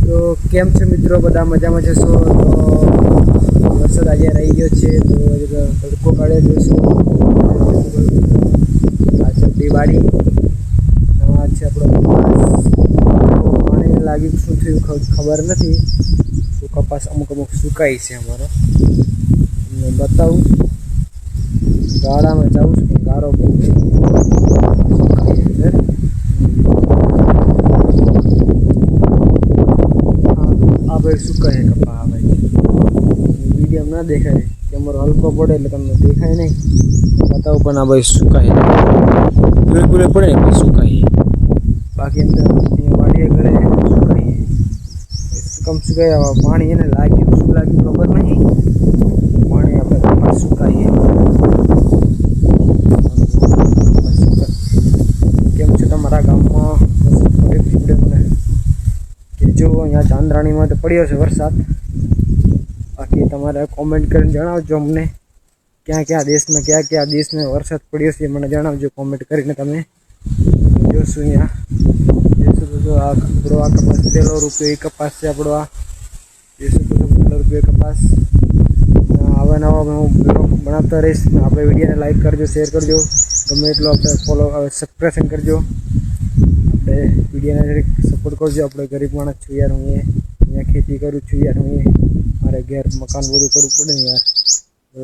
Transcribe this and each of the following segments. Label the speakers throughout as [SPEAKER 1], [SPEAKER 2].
[SPEAKER 1] તો કેમ છે મિત્રો, બધા મજામાં જશો? તો વરસાદ આજે રહી ગયો છે, તો તડકો કાઢે જોઈશું. આ છે દિવાળી, આ છે આપણો કપાસ. પાણી લાગી શું થયું ખબર નથી. તો કપાસ અમુક સુકાઈ છે અમારો, તમને બતાવું. ગાળામાં જાઉં છું, ગારો બહુ આ ભાઈ સુકાય કપા. આ ભાઈ મીડિયમ ના દેખાય, કેમેરો હલકો પડે એટલે તમને દેખાય નહીં. બતાવું પણ આ ભાઈ સુકાય બિલકુલ પડે ને સુકાય. બાકી અંદર અહીંયા વાડીએ ઘરે સુકાય કમ સુકાય. પાણી એને લાગ્યું શું લાગ્યું ખબર નહીં. પાણી આપણે કપાસ સુકાઈએ. કેમ છે તમારા ગામમાં? કે જો અહીંયા ચાંદ્રાણીમાં તો પડ્યો છે વરસાદ. બાકી તમારે કોમેન્ટ કરીને જણાવજો અમને ક્યાં દેશમાં કયા દેશમાં વરસાદ પડ્યો છે, મને જણાવજો કોમેન્ટ કરીને. તમે જોશું અહીંયા જોઈશું તો આ આપણો આ કપાસ પહેલો રૂપિયો એ કપાસ છે આપણો. આ જોઈશું તો પહેલો રૂપિયો કપાસ. આવા નવા હું બ્લોગ બનાવતા રહીશ. આપણે વિડીયોને લાઈક કરજો, શેર કરજો, ગમે એટલો આપણે ફોલો સબસ્ક્રાઈબ કરજો. આપણે વિડીયોને સપોર્ટ કરજો. આપણે ગરીબ માણસ છું યાર. હું અહીંયા ખેતી કરું છું યાર. હું મારે ઘેર મકાન બધું કરવું પડે ને યાર.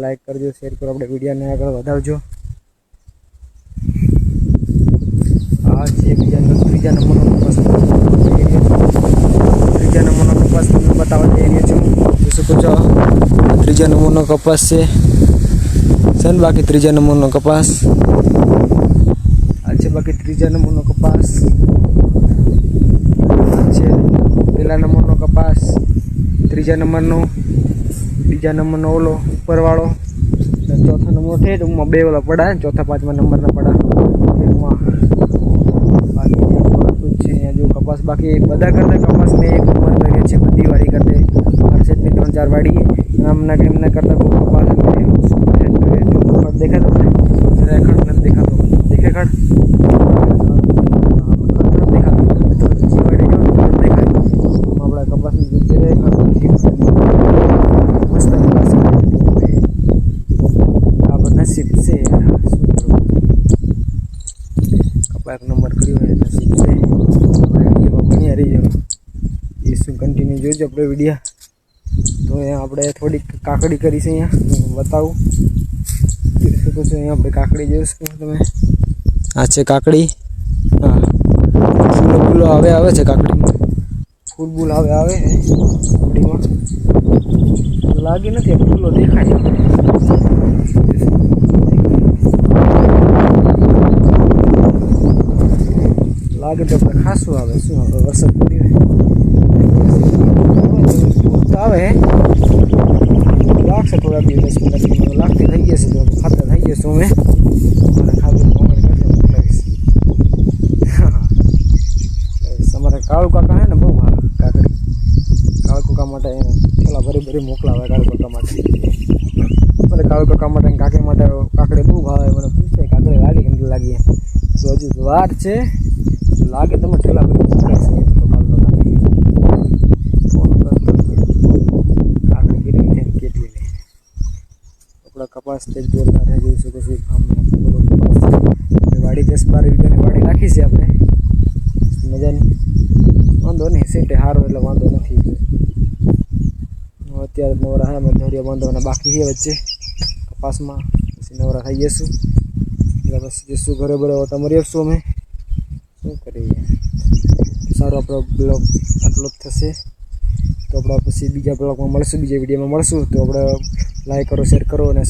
[SPEAKER 1] લાઈક કરજો, શેર કરો, આપણે વિડીયોને આગળ વધાવજો. આ છે ત્રીજા નંબરનો કપાસ. ત્રીજા નંબરનો કપાસ તમને બતાવવા જઈ રહ્યો છું. જોઈ શકો છો ત્રીજા નંબરનો કપાસ છે ને. બાકી ત્રીજા નંબરનો કપાસ આ છે. બાકી ત્રીજા નંબરનો કપાસ છે. પહેલા નંબરનો કપાસ, ત્રીજા નંબરનો, બીજા નંબરનો ઓલો ઉપરવાળો, ચોથા નંબર છે. ટૂંકમાં બે ઓલા પડા, ચોથા પાંચમા નંબરના પડા. બાકી છે અહીંયા જો કપાસ. બાકી બધા કરતા કપાસ મેં એક નંબર કર્યો છે. બધી વાડી કરતે મારે છે 3-4 વાડી એમના કરતા તો કપાસ દેખાતો રેખડ નથી દેખાતો. દેખાય આપણા કપાસની જગ્યાએ મસ્ત કપાસ આપણે નસીબ છે. કપાસ નંબર કર્યો હોય નસીબ છે. વિડીયોમાં બન્યા રહીજો, એ શું કન્ટિન્યુ જોઈજો આપણે વિડીયો. તો અહીંયા આપણે થોડીક કાકડી કરી છે. અહીંયા બતાવું જોઈ શકો છો. અહીંયા આપણે કાકડી જોઈશું તમે. આ છે કાકડી. હા, ફૂલો આવે છે કાકડીમાં. ફૂલ આવે કાકડીમાં લાગી નથી. ફૂલો દેખાય લાગે તો આપણે ખાસું આવે. શું આવે? વરસાદ પડી આવે લાગશે થોડા દિવસ 10 મિનિટ લાગતી થઈ જશે. તો ખાતર થઈ જશે. અમે ખાતર મોકલાવીશ. અમારા કાળુ કાકા હે ને બહુ ભાવે કાકડી. કાળુ કાકા માટે પેલા ભરી મોકલાવે. કાળુ કાકા માટે મને કાળુ કાકા માટે કાકી માટે કાકડી બહુ ભાવે. મને પૂછે કાકડી લાગે કે નથી લાગી. તો હજુ વાર છે, લાગે તમે ઠેલા ભરી મોકલાવીશ. તો કાળુ કાકા ફોન કરતો કાકડી કેટલી છે કેટલી નહીં. આપણા કપાસ તે જોરદાર થઈ જોઈ શકો છો. બધો કપાસ વાડી 10-12 વીઘાની વાડી રાખી છે આપણે. મજાની વાંધો નહીં. સેટે સારો એટલે વાંધો નથી. અત્યારે નવરા હા મેં ધોરિયા બાંધવાના બાકી છે વચ્ચે કપાસમાં. પછી નવરા થઈ જઈશું એટલે પછી જઈશું ઘરે ઓટા મરી આવશું અમે. શું કરીએ, સારો આપણો બ્લોગ આટલો જ થશે. તો આપણે પછી બીજા બ્લોગમાં મળશું, બીજા વિડીયોમાં મળશું. તો આપણે લાઈક કરો, શેર કરો અને